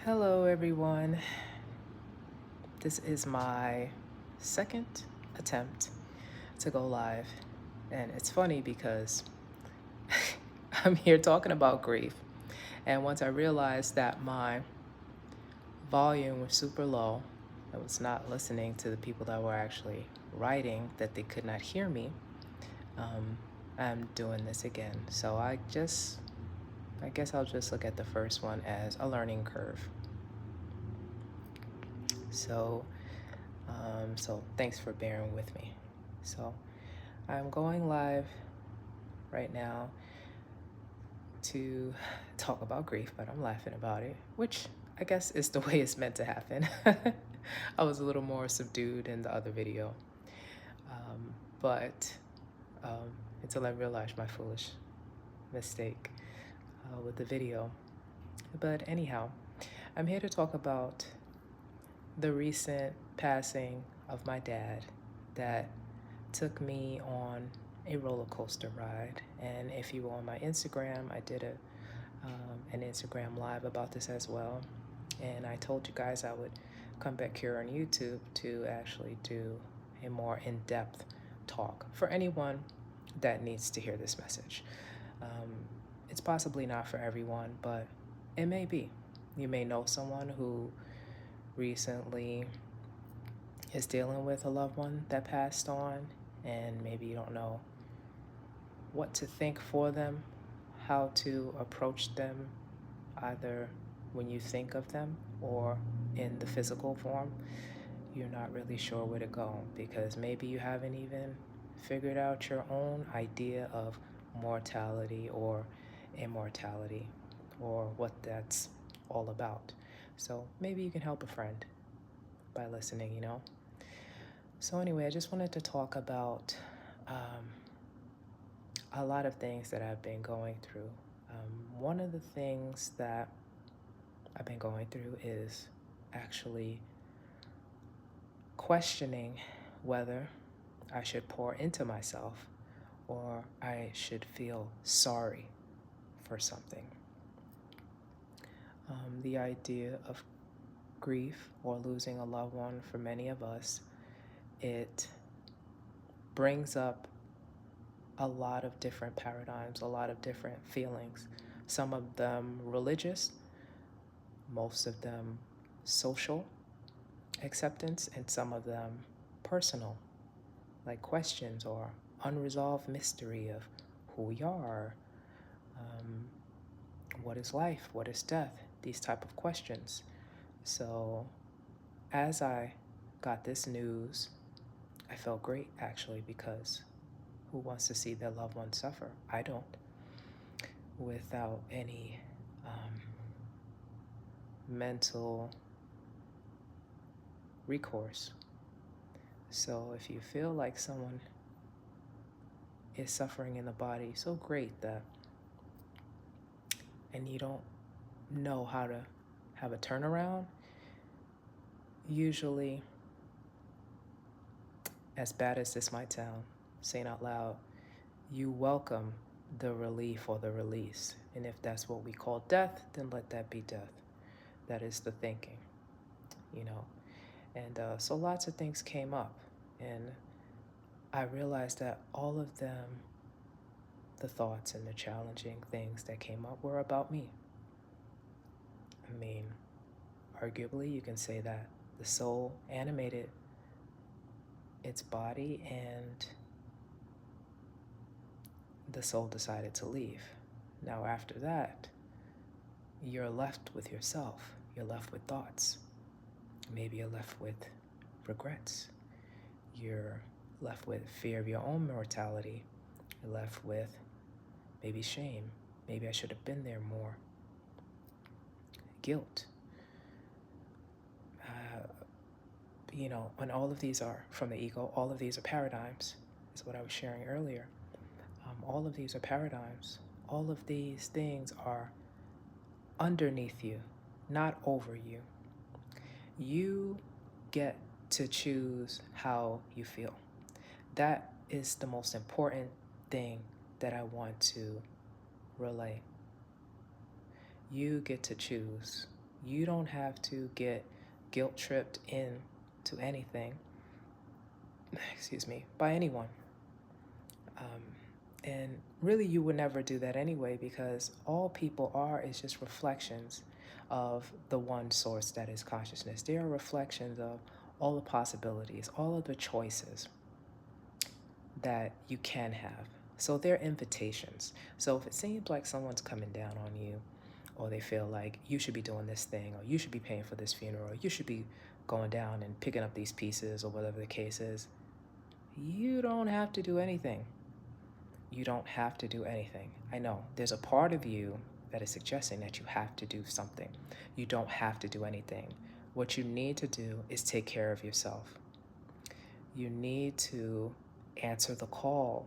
Hello, everyone. This is my second attempt to go live. And it's funny because I'm here talking about grief. And once I realized that my volume was super low, I was not listening to the people that were actually writing, that they could not hear me, I'm doing this again. So I guess I'll just look at the first one as a learning curve. So thanks for bearing with me. So I'm going live right now to talk about grief, but I'm laughing about it, which I guess is the way it's meant to happen. I was a little more subdued in the other video, but until I realized my foolish mistake with the video. But anyhow, I'm here to talk about the recent passing of my dad that took me on a roller coaster ride. And if you were on my Instagram, I did an Instagram live about this as well. And I told you guys I would come back here on YouTube to actually do a more in-depth talk for anyone that needs to hear this message. It's possibly not for everyone, but it may be. You may know someone who recently is dealing with a loved one that passed on, and maybe you don't know what to think for them, how to approach them, either when you think of them or in the physical form. You're not really sure where to go because maybe you haven't even figured out your own idea of mortality or immortality or what that's all about. So maybe you can help a friend by listening, So anyway, I just wanted to talk about a lot of things that I've been going through. One of the things that I've been going through is actually questioning whether I should pour into myself or I should feel sorry for something. The idea of grief or losing a loved one, for many of us, it brings up a lot of different paradigms, a lot of different feelings. Some of them religious, most of them social acceptance, and some of them personal, like questions or unresolved mystery of who we are, what is life, what is death, these type of questions. So as I got this news, I felt great actually, because who wants to see their loved one suffer? I don't, without any mental recourse. So if you feel like someone is suffering in the body so great that, and you don't know how to have a turnaround, usually, as bad as this might sound, saying out loud, you welcome the relief or the release. And if that's what we call death, then let that be death. That is the thinking, And so lots of things came up, and I realized that all of them, the thoughts and the challenging things that came up, were about me. I mean, arguably, you can say that the soul animated its body and the soul decided to leave. Now, after that, you're left with yourself. You're left with thoughts. Maybe you're left with regrets. You're left with fear of your own mortality. You're left with maybe shame. Maybe I should have been there more. Guilt. And all of these are from the ego. All of these are paradigms, is what I was sharing earlier. All of these are paradigms. All of these things are underneath you, not over you. You get to choose how you feel. That is the most important thing that I want to relay. You get to choose. You don't have to get guilt tripped into anything, by anyone. And really, you would never do that anyway, because all people are is just reflections of the one source that is consciousness. They are reflections of all the possibilities, all of the choices that you can have. So they're invitations. So if it seems like someone's coming down on you, or they feel like you should be doing this thing, or you should be paying for this funeral, or you should be going down and picking up these pieces, or whatever the case is, you don't have to do anything. You don't have to do anything. I know there's a part of you that is suggesting that you have to do something. You don't have to do anything. What you need to do is take care of yourself. You need to answer the call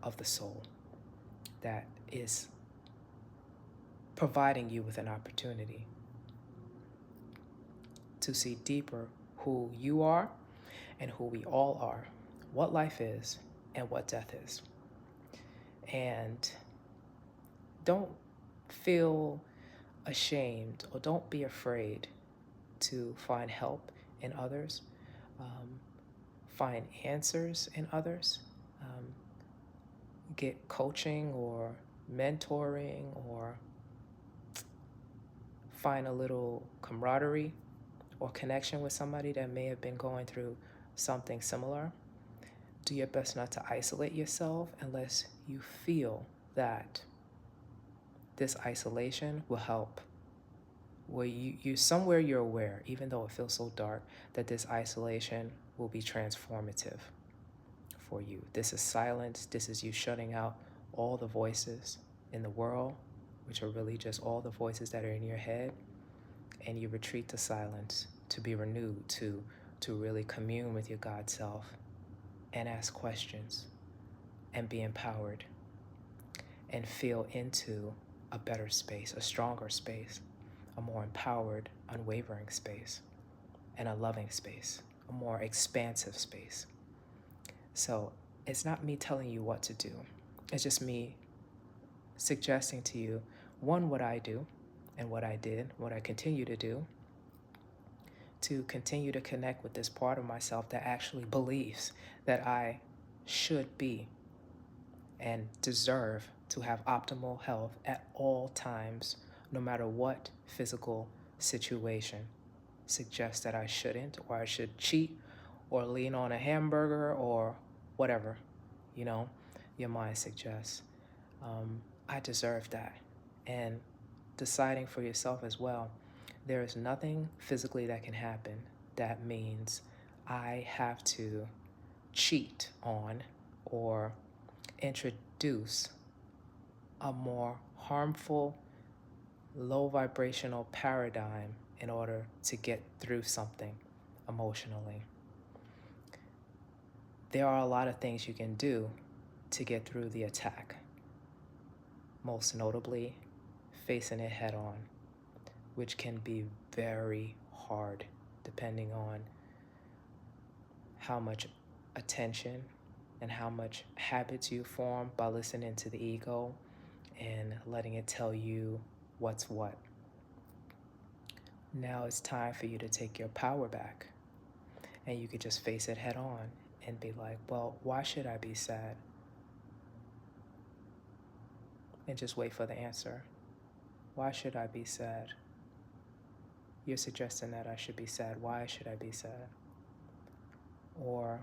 of the soul that is providing you with an opportunity to see deeper who you are and who we all are, what life is and what death is. And don't feel ashamed, or don't be afraid to find help in others, find answers in others, get coaching or mentoring, or find a little camaraderie or connection with somebody that may have been going through something similar. Do your best not to isolate yourself unless you feel that this isolation will help. Where you somewhere you're aware, even though it feels so dark, that this isolation will be transformative for you. This is silence. This is you shutting out all the voices in the world, which are really just all the voices that are in your head, and you retreat to silence to be renewed, to really commune with your God self and ask questions and be empowered and feel into a better space, a stronger space, a more empowered, unwavering space, and a loving space, a more expansive space. So it's not me telling you what to do. It's just me suggesting to you, one, what I do and what I did, what I continue to do, to continue to connect with this part of myself that actually believes that I should be and deserve to have optimal health at all times, no matter what physical situation suggests that I shouldn't, or I should cheat or lean on a hamburger or whatever, your mind suggests. I deserve that. And deciding for yourself as well, there is nothing physically that can happen that means I have to cheat on or introduce a more harmful, low vibrational paradigm in order to get through something emotionally. There are a lot of things you can do to get through the attack, most notably facing it head on, which can be very hard depending on how much attention and how much habits you form by listening to the ego and letting it tell you what's what. Now it's time for you to take your power back, and you could just face it head on and be like, well, why should I be sad? And just wait for the answer. Why should I be sad? You're suggesting that I should be sad. Why should I be sad? Or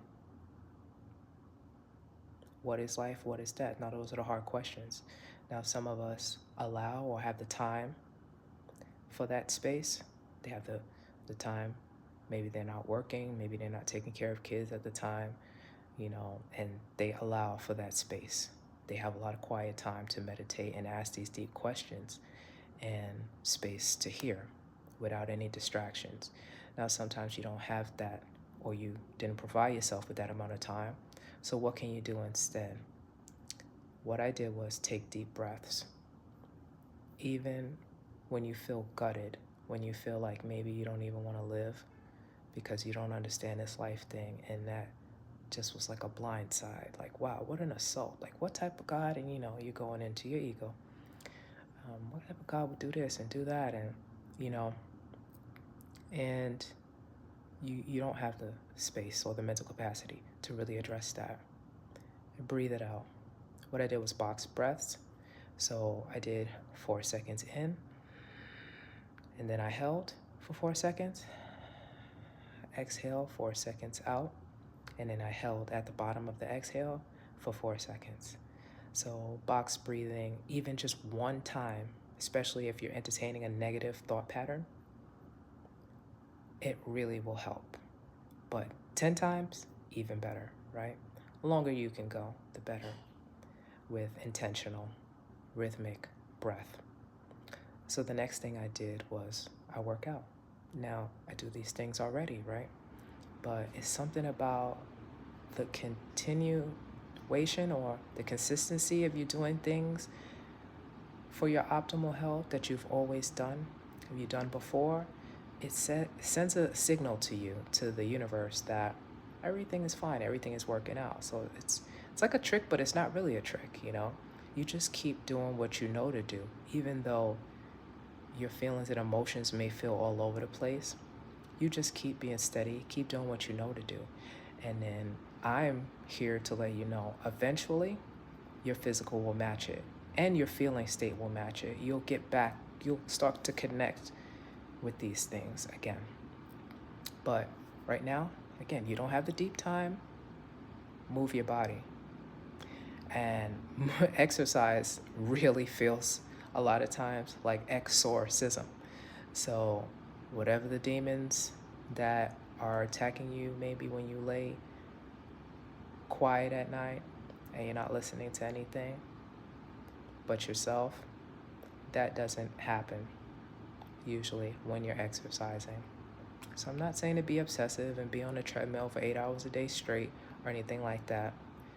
what is life? What is death? Now, those are the hard questions. Now, some of us allow or have the time for that space. They have the time. Maybe they're not working. Maybe they're not taking care of kids at the time, and they allow for that space. They have a lot of quiet time to meditate and ask these deep questions, and space to hear without any distractions. Now, sometimes you don't have that, or you didn't provide yourself with that amount of time. So what can you do instead? What I did was take deep breaths. Even when you feel gutted, when you feel like maybe you don't even want to live because you don't understand this life thing, and that just was like a blind side. Like, wow, what an assault. Like, what type of God? And you're going into your ego. What if God would do this and do that? And, you know, and you don't have the space or the mental capacity to really address that. And breathe it out. What I did was box breaths. So I did 4 seconds in, and then I held for 4 seconds. Exhale 4 seconds out, and then I held at the bottom of the exhale for 4 seconds. So box breathing, even just one time, especially if you're entertaining a negative thought pattern, it really will help. But 10 times, even better, right? The longer you can go, the better, with intentional, rhythmic breath. So the next thing I did was I work out. Now, I do these things already, right? But it's something about the continuation or the consistency of you doing things for your optimal health that you've always done, have you done before. It sends a signal to you, to the universe, that everything is fine, everything is working out. So it's like a trick, but it's not really a trick, you know? You just keep doing what you know to do, even though your feelings and emotions may feel all over the place. You just keep being steady, keep doing what you know to do. And then I'm here to let you know, eventually your physical will match it and your feeling state will match it. You'll get back, you'll start to connect with these things again. But right now, again, you don't have the deep time. Move your body. And exercise really feels a lot of times like exorcism. So whatever the demons that are attacking you, maybe when you lay quiet at night and you're not listening to anything but yourself, that doesn't happen usually when you're exercising. So I'm not saying to be obsessive and be on a treadmill for 8 hours a day straight or anything like that.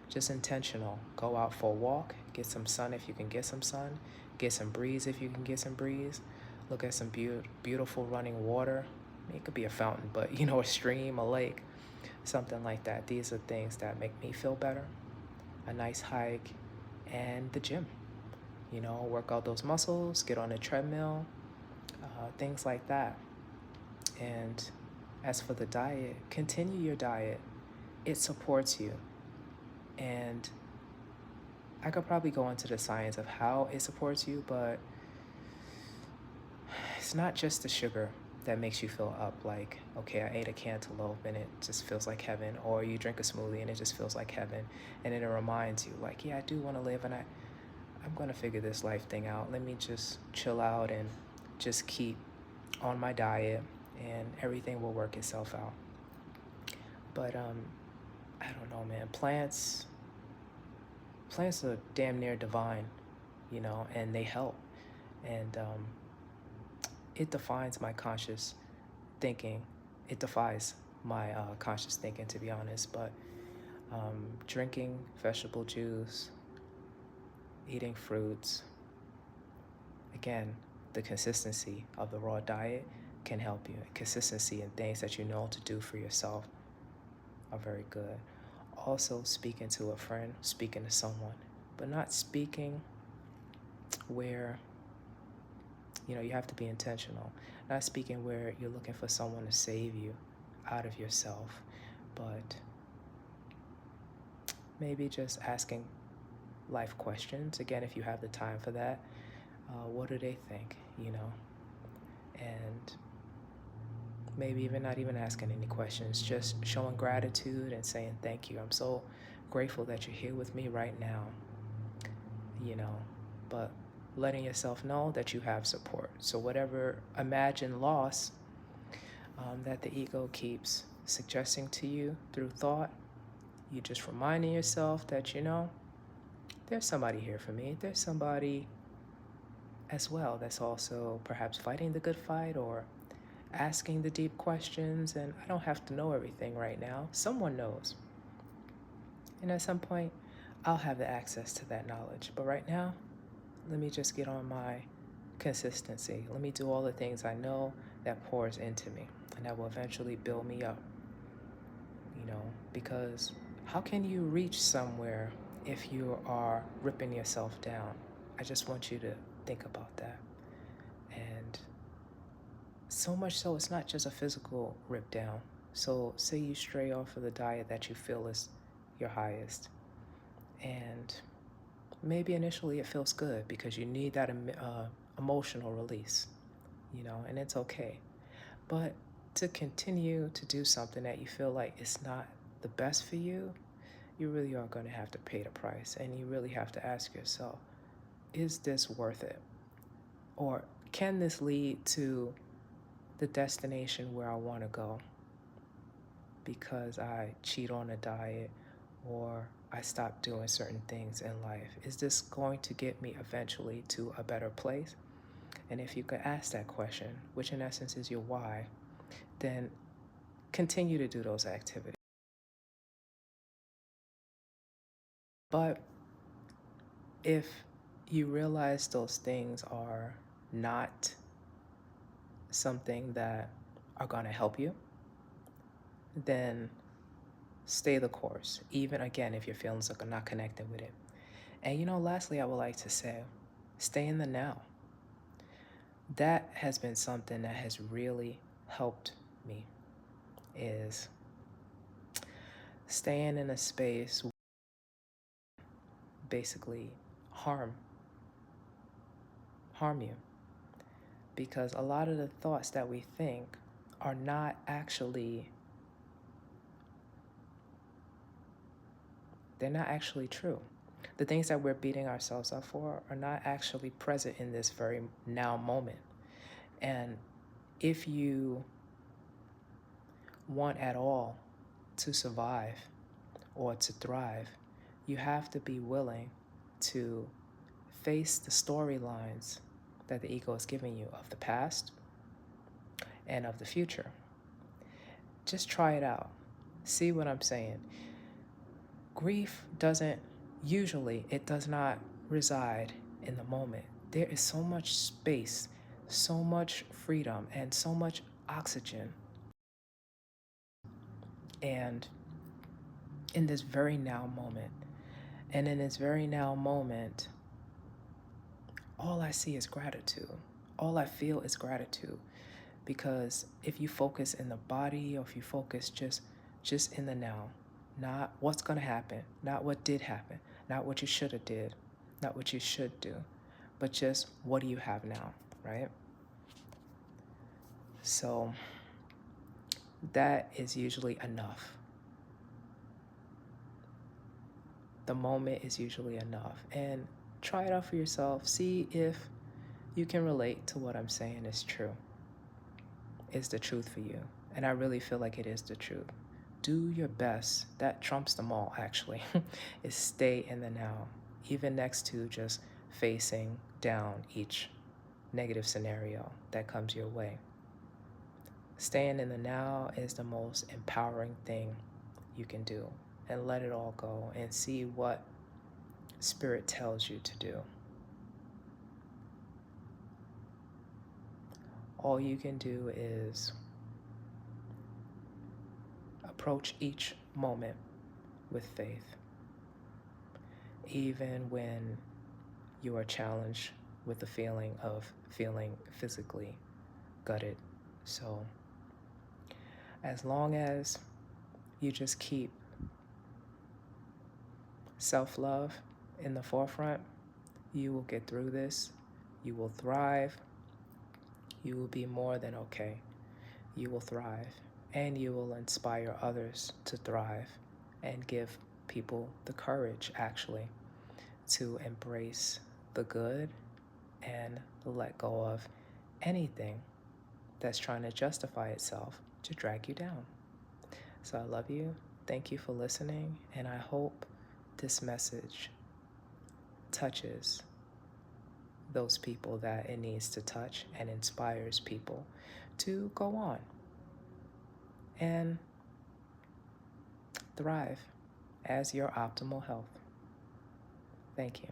Just intentional. Go out for a walk, get some sun if you can get some sun, get some breeze if you can get some breeze. Look at some beautiful running water. It could be a fountain, but a stream, a lake, something like that. These are things that make me feel better. A nice hike and the gym. Work out those muscles, get on a treadmill, things like that. And as for the diet, continue your diet. It supports you. And I could probably go into the science of how it supports you, but it's not just the sugar that makes you feel up, like, okay, I ate a cantaloupe and it just feels like heaven, or you drink a smoothie and it just feels like heaven, and then it reminds you, like, yeah, I do want to live, and I'm going to figure this life thing out. Let me just chill out and just keep on my diet, and everything will work itself out. But I don't know, man. Plants are damn near divine, and they help. And it defines my conscious thinking. It defies my conscious thinking, to be honest. But drinking vegetable juice, eating fruits, again, the consistency of the raw diet can help you. Consistency in things that you know to do for yourself are very good. Also, speaking to a friend, speaking to someone, but not speaking where, you have to be intentional. Not speaking where you're looking for someone to save you out of yourself, but maybe just asking life questions. Again, if you have the time for that, what do they think, And maybe even not even asking any questions, just showing gratitude and saying thank you. I'm so grateful that you're here with me right now, but letting yourself know that you have support. So whatever imagined loss that the ego keeps suggesting to you through thought, you just reminding yourself that, there's somebody here for me. There's somebody as well that's also perhaps fighting the good fight or asking the deep questions, and I don't have to know everything right now. Someone knows. And at some point, I'll have the access to that knowledge. But right now, let me just get on my consistency. Let me do all the things I know that pours into me, and that will eventually build me up. Because how can you reach somewhere if you are ripping yourself down? I just want you to think about that. And so much so, it's not just a physical rip down. So say you stray off of the diet that you feel is your highest. And maybe initially it feels good because you need that emotional release, and it's okay. But to continue to do something that you feel like it's not the best for you, you really are going to have to pay the price. And you really have to ask yourself, is this worth it? Or can this lead to the destination where I want to go because I cheat on a diet or I stop doing certain things in life? Is this going to get me eventually to a better place? And if you could ask that question, which in essence is your why, then continue to do those activities. But if you realize those things are not something that are going to help you, then stay the course, even again if your feelings are not connected with it. And lastly, I would like to say, stay in the now. That has been something that has really helped me, is staying in a space where basically harm you. Because a lot of the thoughts that we think are not actually, they're not actually true. The things that we're beating ourselves up for are not actually present in this very now moment. And if you want at all to survive or to thrive, you have to be willing to face the storylines that the ego is giving you of the past and of the future. Just try it out. See what I'm saying? Grief does not reside in the moment. There is so much space, so much freedom, and so much oxygen. And in this very now moment, all I see is gratitude. All I feel is gratitude. Because if you focus in the body, or if you focus just in the now, not what's going to happen, not what did happen, not what you should have did, not what you should do, but just what do you have now, right? So that is usually enough. The moment is usually enough. And try it out for yourself. See if you can relate to what I'm saying is true. Is the truth for you. And I really feel like it is the truth. Do your best. That trumps them all, actually, is stay in the now, even next to just facing down each negative scenario that comes your way. Staying in the now is the most empowering thing you can do. And let it all go and see what Spirit tells you to do. All you can do is approach each moment with faith, even when you are challenged with the feeling of feeling physically gutted. So as long as you just keep self-love in the forefront, you will get through this. You will thrive. You will be more than okay. You will thrive, and you will inspire others to thrive and give people the courage, actually, to embrace the good and let go of anything that's trying to justify itself to drag you down. So I love you. Thank you for listening, and I hope this message touches those people that it needs to touch and inspires people to go on and thrive as your optimal health. Thank you.